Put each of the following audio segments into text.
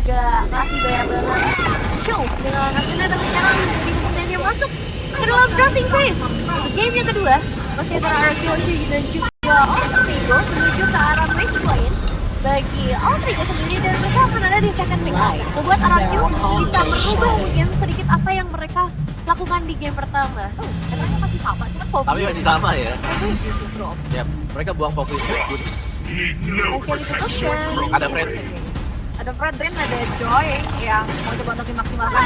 juga masih banyak banget show dengan hasilnya, tapi sekarang jadi kemudian dia masuk ke dalam drafting phase. Untuk game yang kedua masih antara Arkeology dan juga Altrigo menuju ke arah main lane. Bagi Altrigo sendiri dan mereka akan ada di second pick, membuat Arkeology bisa merubah mungkin sedikit apa yang mereka lakukan di game pertama. Karena masih sama, cuma fokus. Tapi masih sama ya. Justru. Ya, mereka buang fokus. Ada Fred Drain, ada Joy yang mau coba untuk dimaksimalkan.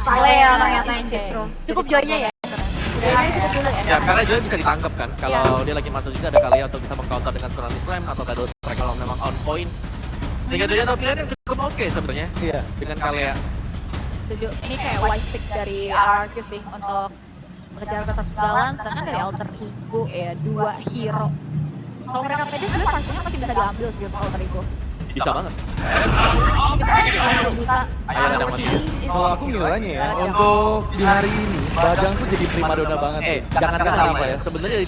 Kalea ternyata yang justru. Cukup Joy-nya ya. Joy-nya cukup dulu ya. Ya, karena Joy bisa ditangkap kan. Kalau dia lagi masuk juga ada Kalea untuk bisa meng-counter dengan Tsunami Slam atau Shadow Strike kalau memang on point. Sehingga dia atau pilihan yang cukup oke sebenarnya. Iya, dengan Kalea. Setuju. Ini kayak wise pick dari RRQ sih untuk mengejar ketertinggalan, sedangkan dari Alter Ego ya 2 hero. Kalau mereka pede sebenarnya pastinya pasti bisa diambil sih untuk Alter Ego. Bisa banget. Bisa. Ayo ada masih. Kalau aku nilainya ya, untuk di hari ini, Badang tuh jadi primadona banget. Jangan apa ya. Sebenarnya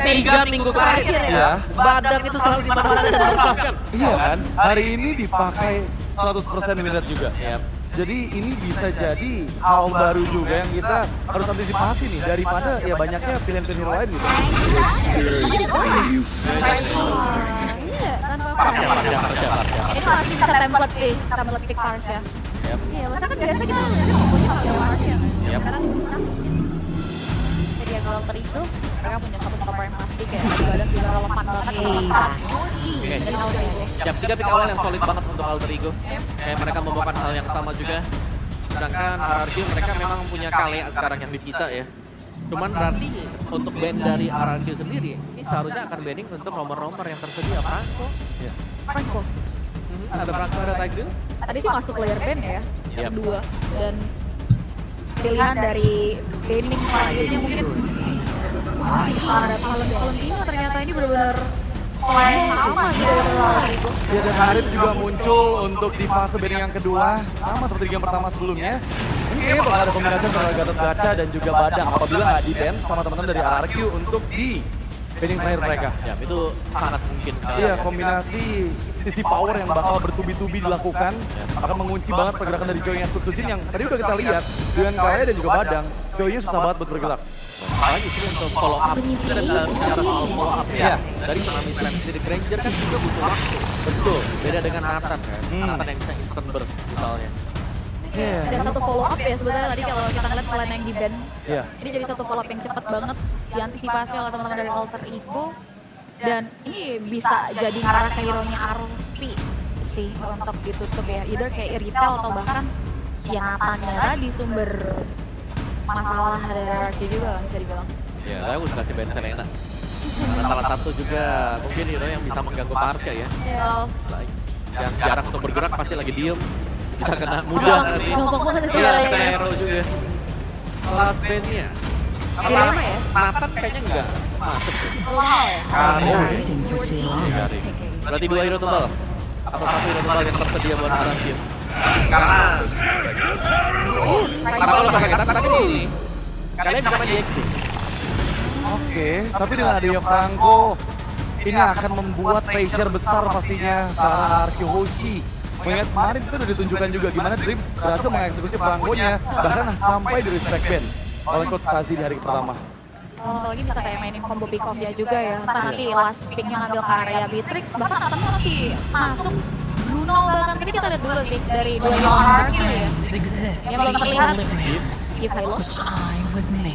dari 3 minggu terakhir ya. Badang itu selalu di mana-mana dan meresahkan. Iya kan? Hari ini dipakai 100% minute juga. Yap. Jadi ini bisa jadi hal baru juga yang kita harus antisipasi nih daripada ya banyaknya pilihan-pilihan hero lain gitu. Ini masih bisa template sih, template pick Parsha. Iya, masa kan biasa kita punya pakai Parsha. Sekarang jadi yang Alter itu, mereka punya satu stopper yang pasti kayak Badan juga relevan banget sama dari Alter Ego. Ya, 3 pick awal yang solid banget untuk Alter Ego. Mereka membawakan hal yang sama juga. Sedangkan RRQ mereka memang punya Kalea sekarang yang dipisah ya. Cuman berarti untuk band dari RRQ sendiri, ini seharusnya akan banning untuk nomor-nomor yang tersedia. Franco. Ya. Franco. Ada Franco, ada Tigreal. Tadi sih masuk layer band ya, yang Yap. kedua. Dan pilihan dari banning selanjutnya mungkin ada Valentino ternyata ini benar-benar sama gitu Alter Ego. Ya dan Arif juga muncul untuk di fase banning yang kedua, sama seperti game pertama sebelumnya. Ini kayaknya bakal ada kombinasi antara Gatot Gacha dan juga Badang apabila nggak di-ban sama teman-teman dari RRQ untuk di banning terakhir mereka. Ya, itu sangat mungkin. Iya, kombinasi sisi power yang bakal bertubi-tubi dilakukan akan mengunci banget pergerakan dari Joy-nya Sujin yang tadi udah kita lihat dengan Kalea dan juga Badang, Joy-nya susah banget buat bergerak. Apalagi sih untuk follow up, kita ada bicara soal follow up ya. Dari Tsunami Slam sendiri, Granger kan juga butuh waktu. Betul, beda dengan Nathan kan. Nathan yang bisa instant burst misalnya. Ada satu follow up ya sebenarnya tadi kalau kita ngeliat selain yang di band. Iya. Ini jadi satu follow up yang cepat banget diantisipasi oleh teman-teman dari Alter Ego. Dan ini bisa jadi arah ke hero-nya Arpi sih untuk ditutup ya. Either kayak retail atau bahkan ya Nathan-nya tadi sumber masalah dari RRQ juga bisa dibilang. Ya, saya udah kasih band Selena. Karena salah satu juga mungkin hero yang bisa mengganggu Parsha ya. Yang jarang untuk bergerak pasti lagi diem. Bisa kena mudah nanti. Gampang banget itu Iya, ya. kena hero juga. Last bandnya. Dilema ya? Nathan kayaknya enggak masuk. Berarti 2 hero tunggal. Atau 1 hero tunggal yang tersedia buat RRQ. Karena kalau pakai kita tapi ini kalian bisa main DXD. Oke, tapi dengan adanya Franco ini akan membuat pressure besar pastinya ke RRQ Hoshi. Mengingat kemarin itu udah ditunjukkan juga gimana Dreams berhasil mengeksekusi Franco-nya bahkan sampai di respect ban oleh Coach Tazi di hari pertama. Oh, lagi bisa kayak mainin combo pick off ya juga ya. Entah nanti last pick-nya ngambil ke area Beatrix, bahkan Nathan masih masuk Bruno bahkan. Tapi kita lihat dulu sih dari dua RRQ ya. Yang belum terlihat Give Hylos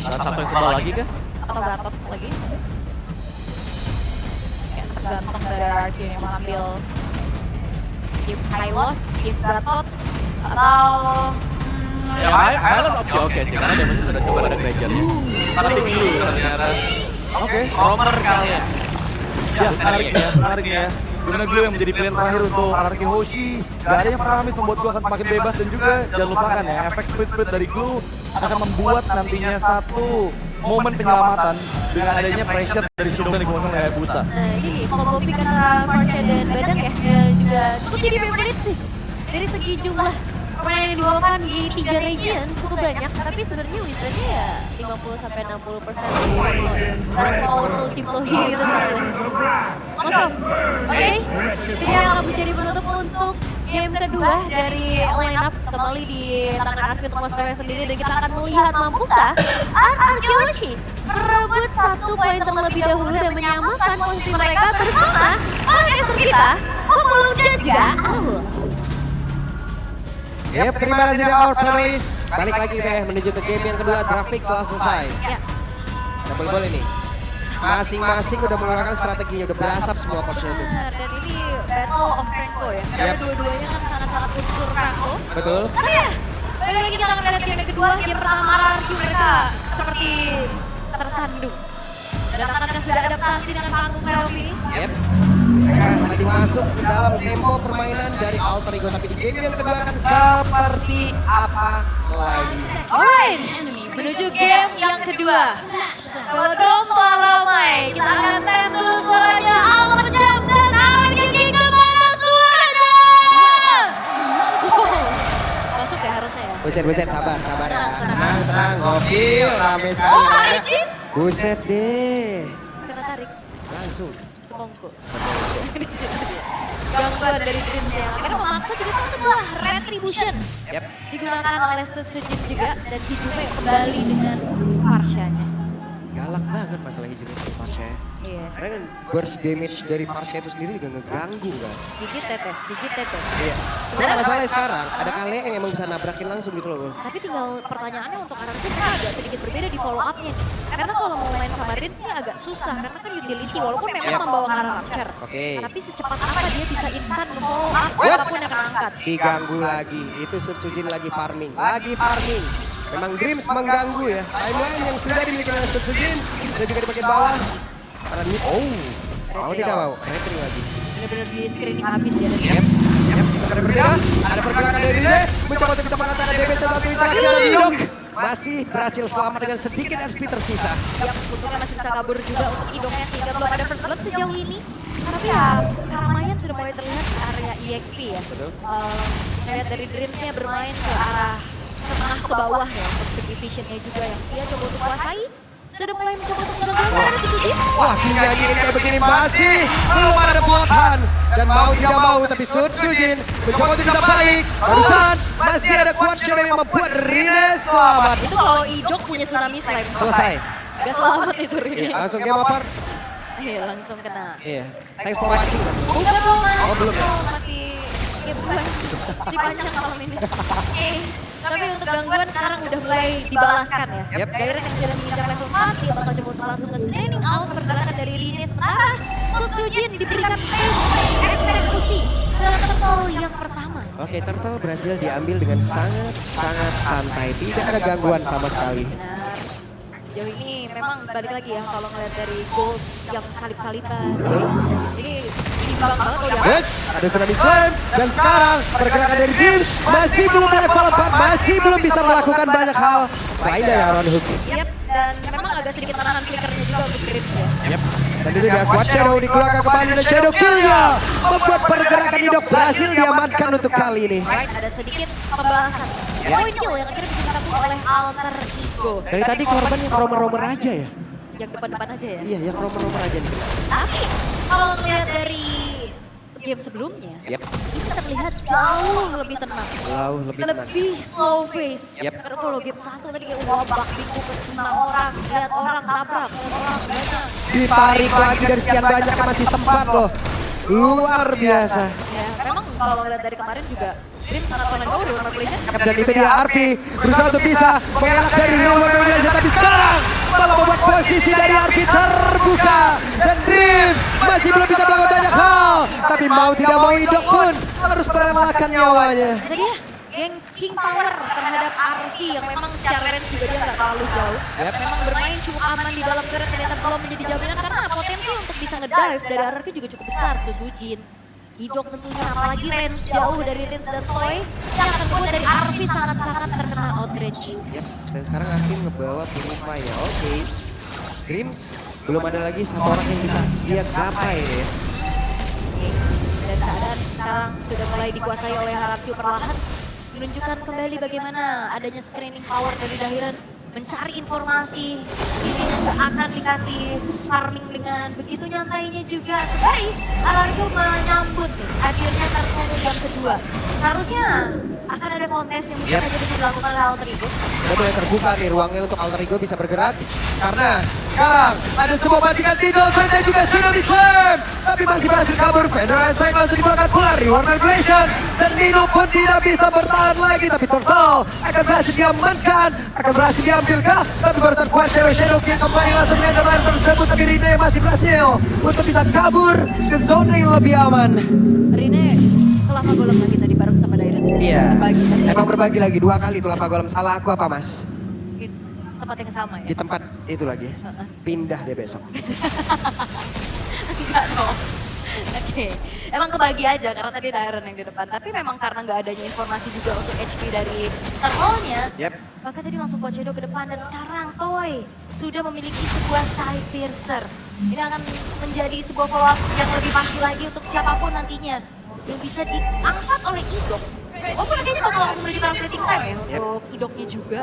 Ada satu yang sebal lagi kah? atau Gatot lagi. Ya, tergantung dari RRQ yang mengambil Give Hylos, Give Gatot atau Ya, Hylos oke sih, karena damage sudah coba ada Granger ya. Tapi dulu ternyata. Oke, Romer kalian. ya menarik ya. Dimana Glue yang menjadi pilihan terakhir untuk RRQ Hoshi. Gak adanya Paramis membuat Glue akan semakin bebas dan juga jangan lupakan ya, efek split dari Glue akan membuat nantinya satu momen penyelamatan dengan adanya pressure dari Shidong dan dikeluarkan oleh Hayabusa. Nah ini combo pick antara Parsha dan Badang ya, juga cukup jadi favorit sih. Dari segi jumlah permainan yang dibawakan di 3 region cukup banyak, tapi sebenarnya win rate-nya ya 50-60%. Salah small Ciplohi gitu saja. Awesome. Oke, itu yang akan menjadi penutup untuk game kedua dari line up kembali di tangan Arfi untuk Moskow sendiri, dan kita akan melihat mampukah Arkeologi merebut 1 poin terlebih dahulu dan menyamakan posisi mereka bersama organizer kita, Populung dan juga Awul. Yep, terima kasih our panelists. Balik lagi kita ya menuju ke game yang kedua, grafik telah selesai. Ya. Double ball ini. Masing-masing udah mengeluarkan strateginya, udah berasap semua coachnya itu. Benar, dan ini battle of Franco ya. Karena dua-duanya kan sangat-sangat unsur Franco. Betul. Tapi ya, balik lagi kita akan lihat game yang kedua. Game pertama RRQ mereka seperti tersandung. Dan akankah sudah adaptasi dengan panggung playoff ini? Yep. Mereka tadi masuk ke dalam tempo permainan dari Alter Ego, tapi di game yang kedua akan seperti apa lagi? Alright, menuju game yang kedua. Velodrome telah ramai. Kita akan tes dulu suaranya Alter Champs dan RRQ King kemana suaranya? Masuk ya harusnya ya? Buset, sabar ya. Tenang, gokil, rame sekali. Oh, Aricis! Buset deh. Kena tarik. Langsung. Semongko. Gangguan dari Dreams yang akhirnya memaksa jadi sebuah retribution. Yep. Digunakan oleh Sutsujin juga, dan Hijume kembali dengan Parshanya. Galak banget masalah hijau itu Parsha. Iya. Karena kan burst damage dari Parsha itu sendiri juga ngeganggu kan. Gigit tetes. Iya. Cuma masalahnya sekarang ada kalian yang emang bisa nabrakin langsung gitu loh. Tapi tinggal pertanyaannya untuk RRQ mereka agak sedikit berbeda di follow up-nya. Karena kalau mau main sama Rins ini agak susah, karena kan utility walaupun memang membawa karakter. Oke. Tapi secepat apa dia bisa instan memfollow up apapun yang akan angkat. Diganggu lagi. Itu Sutsujin lagi farming. Memang Dreams mengganggu ya. Timeline yang sudah dimiliki oleh Sutsujin dan juga di bagian bawah. Karena ini, mau tidak mau, retri lagi. Benar-benar di screening habis ya. Yep. Ada bergerak, ada pergerakan dari Rine, mencoba untuk bisa mengatakan DB satu interaksi dan Idok masih berhasil selamat dengan sedikit SP tersisa. Yang untungnya masih bisa kabur juga untuk Idoknya sehingga belum ada first blood sejauh ini. Tapi ya keramaian sudah mulai terlihat di area EXP ya. Betul. Ngeliat dari Dreams-nya bermain ke arah setengah ke bawah ya untuk segi vision-nya juga yang dia coba untuk kuasai. Sudah mulai mencoba untuk mengganggu ada Sutsujin. Wah, hingga ini kayak begini masih belum ada buatan. Dan mau tidak mau, tapi Sutsujin mencoba untuk bisa balik. Barusan masih ada kuat yang membuat Rine selamat. Itu kalau Idok punya tsunami slime. Selesai. Gak selamat itu Rine. Iya, langsung game over. Iya, langsung kena. Iya. Thanks for watching. Bukan dong, Oh, belum ya? masih game 2. Si panjang malam ini. Tapi untuk gangguan sekarang udah mulai dibalaskan ya. Yep. Direct yang sudah menginjak level 4, dia bakal coba untuk langsung ke screening out pergerakan dari Rine. Sementara Sutsujin diberikan space eksekusi ke turtle yang pertama. Oke, turtle berhasil diambil dengan sangat santai. Tidak ada gangguan sama sekali. Benar. Sejauh ini memang balik lagi ya kalau ngeliat dari gold yang salip-salipan. Jadi imbang banget kalau dia. Ada tsunami slam dan sekarang pergerakan dari Dreams masih belum level 4, masih belum bisa melakukan banyak hal selain dari Aron Hook. Yap, dan memang agak sedikit menahan flickernya juga untuk Dreams ya. Dan itu dia kuat Shadow dikeluarkan kembali dan Shadow kill-nya membuat pergerakan Idok berhasil diamankan untuk kali ini. Right, ada sedikit pembalasan. Point kill yang akhirnya bisa ditabung oleh Alter Ego. Dari tadi korban yang romer-romer aja ya? Yang depan-depan aja ya. Iya, yang romer-romer aja nih. Tapi kalau ngeliat dari game sebelumnya, Yep. itu terlihat jauh lebih tenang. Jauh lebih tenang. Lebih slow face. Yep. Karena kalau game 1 tadi kayak wabak bingung kena orang, lihat orang tabrak, lihat orang datang. Ditarik lagi dari sekian banyak yang masih sempat loh. Luar biasa. Ya, memang kalau ngeliat dari kemarin juga Dream sangat paling bawah dalam revelation. Dan itu dia Arfi berusaha untuk bisa mengelak dari nomor Indonesia, tapi sekarang malah membuat posisi dari Arfi terbuka dan Dream masih belum bisa melakukan banyak hal, tapi mau tidak mau Idok pun harus merelakan nyawanya. Itu dia geng King Power terhadap Arfi yang memang secara range juga dia nggak terlalu jauh. Memang bermain cukup aman di dalam turret, ternyata belum menjadi jaminan karena potensi untuk bisa ngedive dari Arfi juga cukup besar. Sutsujin, Idok tentunya, apalagi range jauh dari Rins dan Toy yang akan membuat dari Arfi sangat-sangat terkena outrage. Yep. Dan sekarang Arfi ngebawa Purify ya, oke. Dreams belum ada lagi satu orang yang bisa dia gapai ya. Dan keadaan sekarang sudah mulai dikuasai oleh RRQ perlahan. menunjukkan kembali bagaimana adanya screening power dari Dahiran mencari informasi ini akan dikasih farming dengan begitu nyantainya juga. Sebaik Alarko menyambut hadirnya Tersono yang kedua. Seharusnya akan ada kontes yang mungkin saja bisa dilakukan oleh Alter Ego. Udah mulai terbuka nih ruangnya untuk Alter Ego bisa bergerak. Karena sekarang ada sebuah bantingan Tidal dan juga Shinobi Slam. Tapi masih berhasil kabur. Federal Strike langsung dibakar pula. Reward Manipulation. Dan Nino pun tidak bisa bertahan lagi. Tapi Turtle akan berhasil diamankan. Akan berhasil diambilkah? Tapi barusan kuat Shadow King kembali langsung dengan kemarin tersebut. Tapi Rine masih berhasil untuk bisa kabur ke zona yang lebih aman. Rine ke lava golem lagi tadi bareng sama Dahiran. Iya, Berbagi tadi. emang berbagi lagi 2 kali itu lava golem. Salah aku apa mas? Di tempat yang sama ya? Di tempat itu lagi. Pindah deh besok. Enggak dong. Oke, emang kebagi aja karena tadi Dahiran yang di depan. Tapi memang karena nggak adanya informasi juga untuk HP dari Turtle-nya. Yep. Maka tadi langsung Coach Edo ke depan dan sekarang Toy sudah memiliki sebuah Side Piercers. Ini akan menjadi sebuah follow up yang lebih pasti lagi untuk siapapun nantinya yang bisa diangkat oleh Idok. Oh, kayaknya bakal langsung menuju ke arah critical time ya untuk Idoknya juga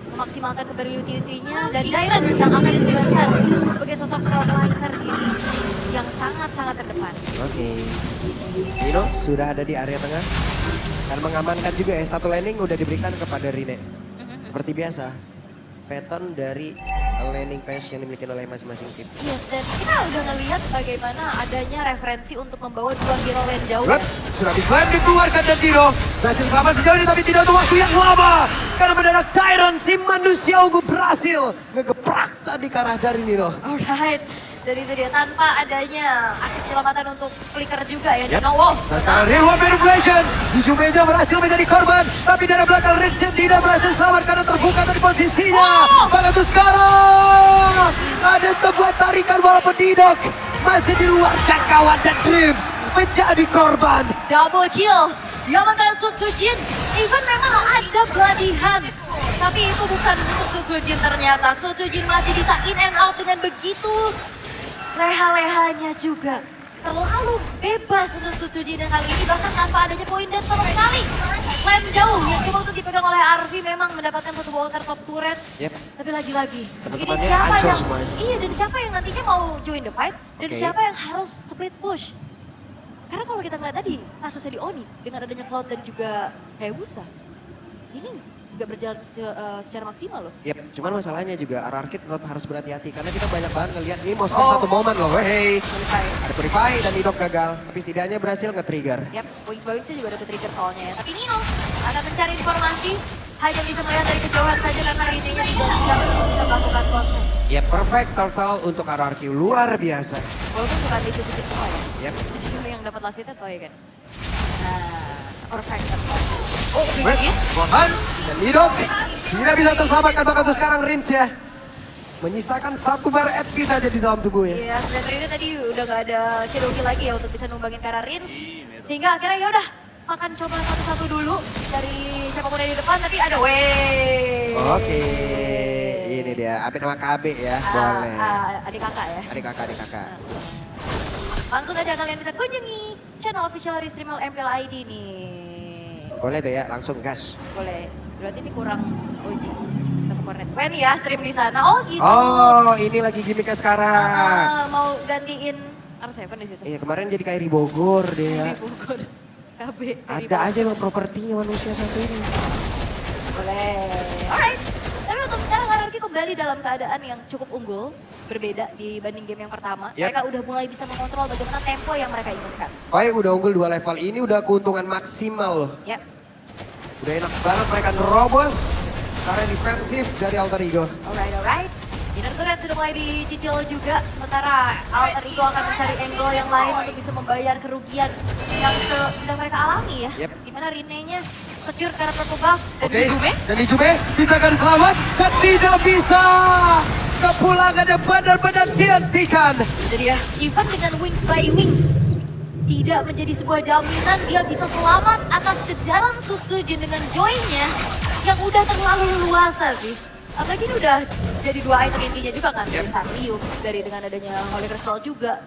memaksimalkan kembali utility-nya dan Dairan yang akan dijelaskan sebagai sosok frontliner diri yang sangat-sangat terdepan. Oke. Nino sudah ada di area tengah dan mengamankan juga ya. Satu landing udah diberikan kepada Rine. Seperti biasa, pattern dari landing pass yang dimiliki oleh masing-masing tim. Yes, dan kita udah ngelihat bagaimana adanya referensi untuk membawa dua hero lane jauh. Sudah slam dikeluarkan dan Tino berhasil selamat sejauh ini tapi tidak untuk waktu yang lama. Karena mendadak Tyrant si manusia ungu berhasil ngegeprak tadi ke arah dari Nino. Alright, jadi itu dia tanpa adanya aksi penyelamatan untuk flicker juga ya. Yep. Dan wow. Nah sekarang reward manipulation. 7 meja berhasil menjadi korban. Tapi dari belakang Richard tidak berhasil selamat karena terbuka dari posisinya. Maka itu sekarang ada sebuah tarikan walaupun Didok masih di luar jangkauan dan Dreams menjadi korban. Double kill, diamankan Sutsujin. Even memang ada bloody hands, tapi itu bukan untuk Sutsujin ternyata. Sutsujin masih bisa in and out dengan begitu leha-lehanya juga. Terlalu bebas untuk Sutsujin yang kali ini, bahkan tanpa adanya poin dan sama sekali. Slam jauh yang coba untuk dipegang oleh Arvi memang mendapatkan satu water top turret. Yep. Tapi lagi-lagi, ini Teman-temannya siapa hancur yang semuanya. iya dan siapa yang nantinya mau join the fight dan Oke. siapa yang harus split push. Karena kalau kita ngeliat tadi kasusnya di Oni dengan adanya Cloud dan juga Hayabusa, ini nggak berjalan secara maksimal loh. Yep, cuman masalahnya juga RRQ tetap harus berhati-hati karena kita banyak banget ngelihat ini mau skor satu momen loh. Hey, ada Purify dan Nidok gagal, tapi setidaknya berhasil nge-trigger. Yap, Wings juga ada trigger soalnya ya. Tapi Nino akan mencari informasi, hanya bisa melihat dari kejauhan saja karena Rine-nya tidak siap untuk bisa melakukan kontes. Yep, perfect total untuk RRQ, luar biasa. Walaupun bukan ditutup semua ya. Yep. Jadi yang dapat last hit Toy kan. Nah, perfect total. Oh, Wait, lagi? Bohan dan Nidok tidak bisa terselamatkan bahkan untuk sekarang Rins ya. Menyisakan 1 bar HP saja di dalam tubuh ya. Iya, dan Rine tadi udah gak ada shadow kill lagi ya untuk bisa numbangin ke arah Rins. Sehingga akhirnya ya udah makan coba satu-satu dulu dari siapapun yang di depan, tapi ada Oke, ini dia. Apa nama KB ya? Boleh. Adik kakak ya. Adik kakak. Langsung aja kalian bisa kunjungi channel official Restreamal MPL ID nih. Boleh tuh ya, langsung gas. Boleh. Berarti ini kurang OG. Atau Cornet. Wen ya stream di sana. Oh gitu. Oh, ini lagi gimmicknya sekarang. Mau gantiin R7 di situ. Iya, kemarin jadi kayak di Bogor Di dia. Bogor. KB. Ada aja yang propertinya manusia satu ini. Boleh. Alright. Tapi untuk sekarang RRQ kembali dalam keadaan yang cukup unggul. Berbeda dibanding game yang pertama. Yep. Mereka udah mulai bisa mengontrol bagaimana tempo yang mereka inginkan. Oh ya udah unggul 2 level ini udah keuntungan maksimal loh. Yep. Udah enak banget mereka nerobos karena defensif dari Alter Ego. Alright. Inner turret sudah mulai dicicil juga. Sementara Alter Ego akan mencari angle yang lain untuk bisa membayar kerugian yang sedang mereka alami ya. Yep. Dimana Rine-nya secure karena purple buff. Dan Oke, Yume dan Ijume bisa kan selamat dan tidak bisa. Kepulangan benar-benar dihentikan. jadi ya, even dengan Wings by Wings tidak menjadi sebuah jaminan dia bisa selamat atas kejaran Sutsujin dengan join-nya yang udah terlalu luasa sih. Apalagi ini udah jadi 2 item intinya juga kan, dari Sanrium, dari dengan adanya Holy Crystal juga.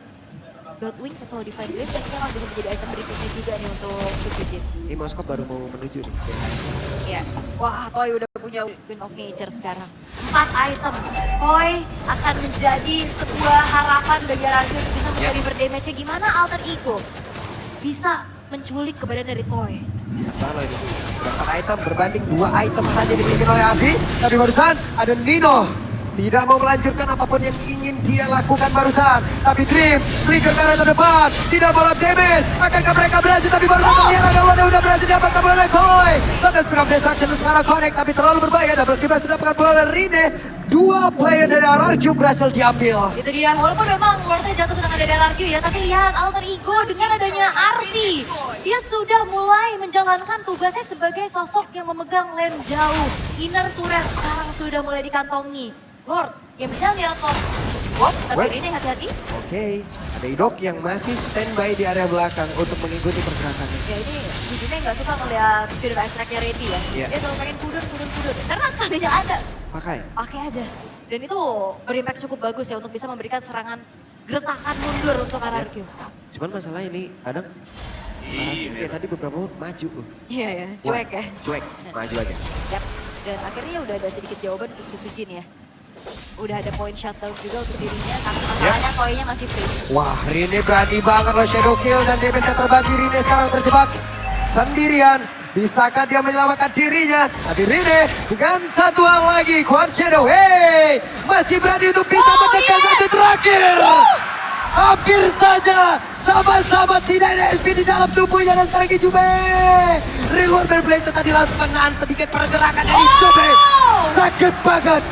Bloodwing atau Divine Blade dan ini akan bisa menjadi item berikutnya juga nih untuk Suijin. Ini Moskop baru mau menuju nih. Iya. Wah, Toy udah punya Queen of Nature sekarang. 4 item. Toy akan menjadi sebuah harapan bagi Ararki untuk bisa mendeliver damage-nya. Gimana Alter Ego bisa menculik kebadan dari Toy? Salah ini. Berapa item berbanding 2 item saja dimiliki oleh Avi. Tapi barusan ada Nino. Tidak mau melanjutkan apapun yang ingin dia lakukan barusan. Tapi Dreams, trigger ke arah terdepan. Tidak bola damage. Akankah mereka berhasil? Tapi barusan terlihat ada wadah udah berhasil dapatkan oleh Toy. Bahkan Speed of Destruction sekarang connect. Tapi terlalu berbahaya. Double kill berhasil dapatkan bola dari Rine. 2 player dari RRQ berhasil diambil. Itu dia, walaupun memang Wardnya jatuh sedang ada RRQ ya, tapi lihat Alter Ego dengan adanya Arti. Dia sudah mulai menjalankan tugasnya sebagai sosok yang memegang lane jauh. Inner turret sekarang sudah mulai dikantongi. Lord, yang berjalan di top. Wop, tapi Wait. ini hati-hati. Oke, ada Idok yang masih standby di area belakang untuk mengikuti pergerakannya. Ya ini, Jujune nggak suka melihat Fear Extract-nya ready ya. Iya. Dia selalu pengen kudun. Karena sekalinya ada, Pakai. pakai aja. Dan itu berimpact cukup bagus ya untuk bisa memberikan serangan gertakan mundur untuk RRQ. Cuman masalah ini kadang RRQ kayak tadi beberapa menit maju loh. Iya ya, cuek ya. Cuek, maju aja. Yap. Dan akhirnya udah ada sedikit jawaban untuk Suijin ya. Udah ada point shutdown juga untuk dirinya, tapi masalahnya koinnya masih free. Wah, Rine berani banget loh shadow kill dan damage yang terbagi. Rine sekarang terjebak sendirian. Bisakah dia menyelamatkan dirinya? Tapi Rine dengan satu hal lagi, Quad Shadow, hey, masih berani untuk bisa mendekat satu terakhir. Hampir saja, sama-sama tidak ada SP di dalam tubuhnya dan sekarang Jube. Reward Blazer tadi langsung menahan sedikit pergerakan dari Jube. Sakit banget,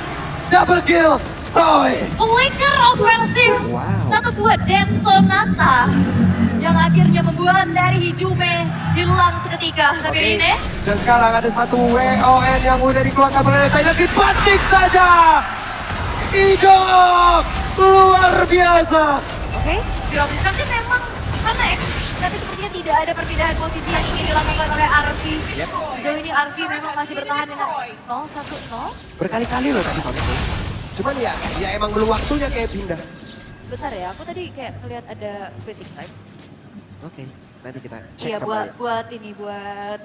double kill, Toy. Flicker offensive. Wow. Satu buah Death Sonata yang akhirnya membuat dari Hijume hilang seketika. Tapi Rine, Dan sekarang ada satu WON yang udah dikeluarkan oleh Thailand, dibanting saja. Idok luar biasa. oke, Drop Destruction memang connect, tapi sepertinya tidak ada perpindahan posisi yang ingin dilakukan oleh Arfi. Sejauh ini Arfi memang masih bertahan dengan 0-1-0. Berkali-kali loh tadi Pak. Cuman ya emang belum waktunya kayak pindah. Sebentar ya, aku tadi kayak ngeliat ada fleeting time. Oke, nanti kita cek Iya, kembali. buat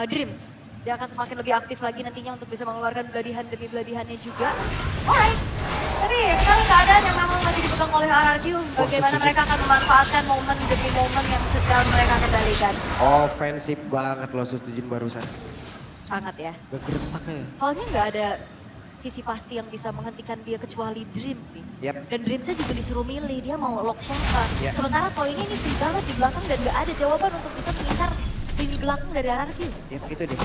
Dreams. Dia akan semakin lebih aktif lagi nantinya untuk bisa mengeluarkan beladihan demi beladihannya juga. Alright. Tapi sekarang keadaan yang memang masih dipegang oleh RRQ. Bagaimana mereka akan memanfaatkan momen demi momen yang sedang mereka kendalikan. Ofensif banget loh Sustujin barusan. Sangat ya. Ngegeretak ya. Soalnya nggak ada sisi pasti yang bisa menghentikan dia kecuali Dreams sih. Yap. Dan Dreamsnya juga disuruh milih, dia mau lock siapa. Yap. Sementara Toynya ini free banget di belakang dan nggak ada jawaban untuk bisa mengincar lini belakang dari RRQ. Yap, itu deh.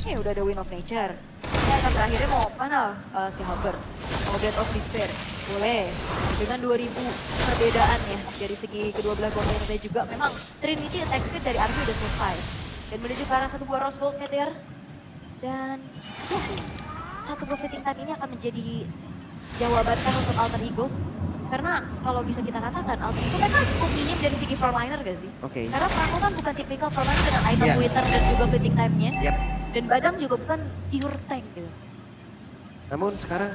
Udah ada Wind of Nature. Ini akan terakhirnya mau mana si Halberd? Mau Get of Despair? Boleh. Dengan 2000 perbedaan ya dari segi kedua belah komponennya juga. Memang Trinity attack speed dari Arvi udah selesai. Dan menuju ke arah satu buah Rose Gold Meteor. Dan satu buah fleeting time ini akan menjadi jawaban kan untuk Alter Ego. Karena kalau bisa kita katakan Alter Ego mereka cukup minim dari segi frontliner gak sih? Oke. Karena Franco kan bukan tipikal frontliner dengan item Yeah. Wither dan juga fleeting time-nya. Yap. Dan Badam juga bukan pure tank gitu. Namun sekarang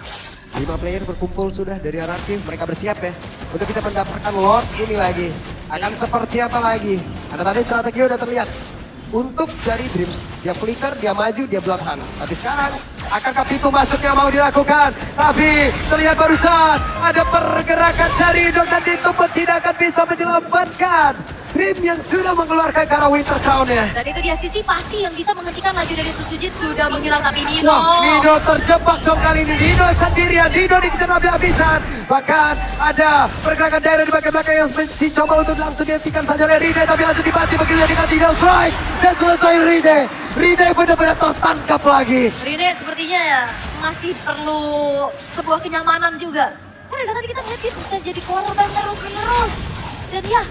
5 player berkumpul sudah dari RRQ. Mereka bersiap ya untuk bisa mendapatkan Lord ini lagi. Akan seperti apa lagi? Ada tadi strategi udah terlihat. Untuk dari Dreams, dia flicker, dia maju, dia block hand. Tapi sekarang, akankah pintu masuknya mau dilakukan? Tapi terlihat barusan ada pergerakan dari Dok dan Ditumpet tidak akan bisa menyelamatkan Dream yang sudah mengeluarkan ke arah Winter Crown-nya. Dan itu dia sisi pasti yang bisa menghentikan laju dari Suijin sudah menghilang tapi Nino. Wah, Nino terjebak dong kali ini. Nino sendirian, Nino dikejar habis-habisan. Bahkan ada pergerakan daerah di bagian belakang yang dicoba untuk langsung dihentikan saja oleh Rine. Tapi langsung dibantu begitu dengan Tidal Strike. Dan selesai Rine. Rine benar-benar tertangkap lagi. Rine sepertinya ya masih perlu sebuah kenyamanan juga. Karena tadi kita melihat dia bisa jadi korban terus-menerus. Dan ya,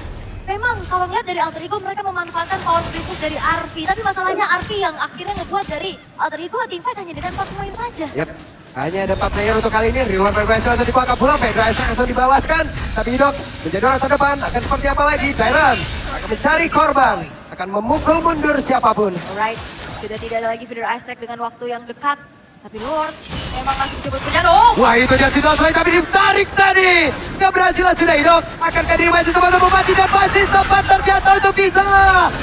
memang kalau ngeliat dari Alter Ego mereka memanfaatkan power split dari Arvi. Tapi masalahnya Arvi yang akhirnya ngebuat dari Alter Ego teamfight hanya dengan 4 poin saja. Yap. Hanya ada 4 player untuk kali ini. Reward PBS langsung dibuka pulang. Pedra Esra langsung dibawaskan. Tapi Idok menjadi orang terdepan. Akan seperti apa lagi? Tyron akan mencari korban. Akan memukul mundur siapapun. Alright, sudah tidak ada lagi feeder ice track dengan waktu yang dekat. Tapi Lord memang memang masih coba punya dong. Wah itu dia tidak selesai tapi ditarik tadi. Keberhasilan sudah hidup. Akankah diri masih sempat untuk Bupati dan masih sempat terjatuh untuk bisa.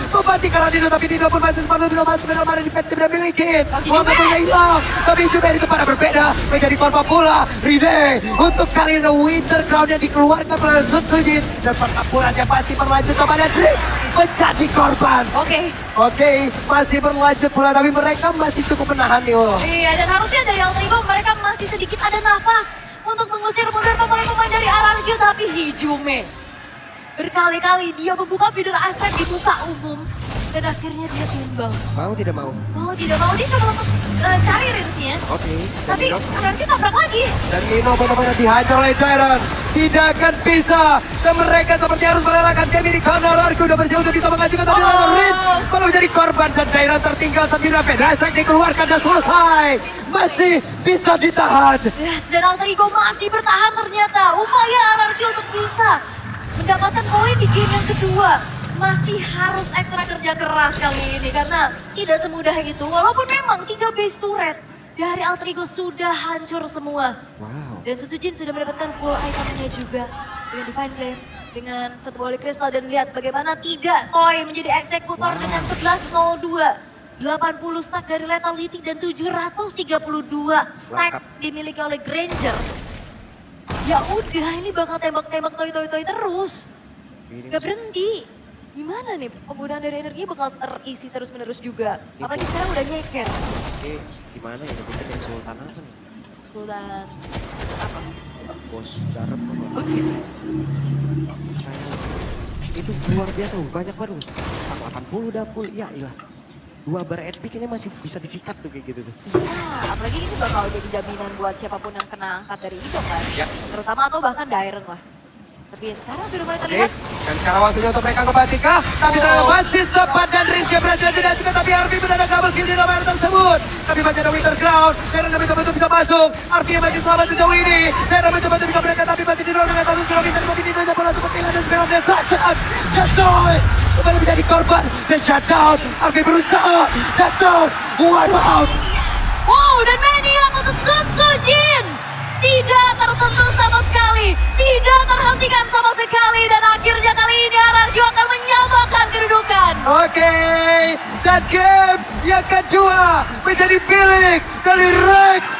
Bupati karena Dino tapi Dino pun masih sempat untuk masuk dalam area defense sudah miliki. Walaupun hilang. Tapi Juben itu pada berbeda. Menjadi korban pula. Ride untuk kali ini Winter Crown yang dikeluarkan oleh Sun Sujin. Dan pertempurannya masih berlanjut kepada Drix. Menjadi korban. Oke, masih berlanjut pula tapi mereka masih cukup menahan nih. Iya, dan harusnya dari Altrigo mereka masih sedikit ada nafas untuk mengusir mundur pemain-pemain dari RRQ, tapi Hijume berkali-kali dia membuka feeder aspek di muka umum dan akhirnya dia tumbang. Mau tidak mau? Mau tidak mau dia coba untuk cari range-nya. Oke. Tapi RRQ tabrak lagi. Dan Nino benar-benar dihajar oleh Dairon. Tidak akan bisa. Dan mereka seperti harus merelakan game ini karena RRQ udah bersih untuk bisa mengajukan tapi Rich malah menjadi korban dan Dairon tertinggal sendiri. Fedrastrike dikeluarkan dan selesai. Masih bisa ditahan. Yes, dan Altrigo masih bertahan ternyata. Upaya RRQ untuk bisa mendapatkan poin di game yang kedua masih harus ekstra kerja keras kali ini karena tidak semudah itu. Walaupun memang 3 base turret dari Altrigo sudah hancur semua. Wow. Dan Sujin sudah mendapatkan full itemnya juga dengan Divine Glaive, dengan satu Holy Crystal dan lihat bagaimana 3 toy menjadi eksekutor dengan 11.02. 80 stack dari Lethality dan 732 stack dimiliki oleh Granger. Ya udah, ini bakal tembak-tembak toy terus. Gak berhenti. Gimana nih, penggunaan dari energi bakal terisi terus-menerus juga. Apalagi sekarang udah nyeker. Oke, gimana ya? Kita dari Sultan apa nih? Sultan apa? Bos garam apa? Oh gitu. Itu luar biasa, banyak baru. 180 udah full, ya iya. 2 bar HP kayaknya masih bisa disikat tuh kayak gitu tuh. Nah, apalagi ini bakal jadi jaminan buat siapapun yang kena angkat dari itu kan. Ya. Terutama atau bahkan Dairon lah. Tapi sekarang sudah mulai terlihat. Dan sekarang waktunya untuk mereka kembali kah? Tapi ternyata masih sempat dan Rince berhasil tidak juga. Tapi Arby berada double kill di nomor tersebut. Tapi masih ada Winter Crown. Darren mencoba untuk bisa masuk. Arby masih selamat sejauh ini. Darren mencoba untuk bisa mereka tapi masih didorong dengan status Spirovic. Tapi Dino bola seperti ada Spirovic Destruction. Jatuh. Kembali menjadi korban. Dan shutdown. Arby berusaha. Jatuh. Wipe out. Wow, dan Maniac untuk Sun Sujin. Tidak tersentuh sama sekali, tidak terhentikan sama sekali, dan akhirnya kali ini RRQ akan menyamakan kedudukan. Oke, dan game yang kedua menjadi milik dari Rex.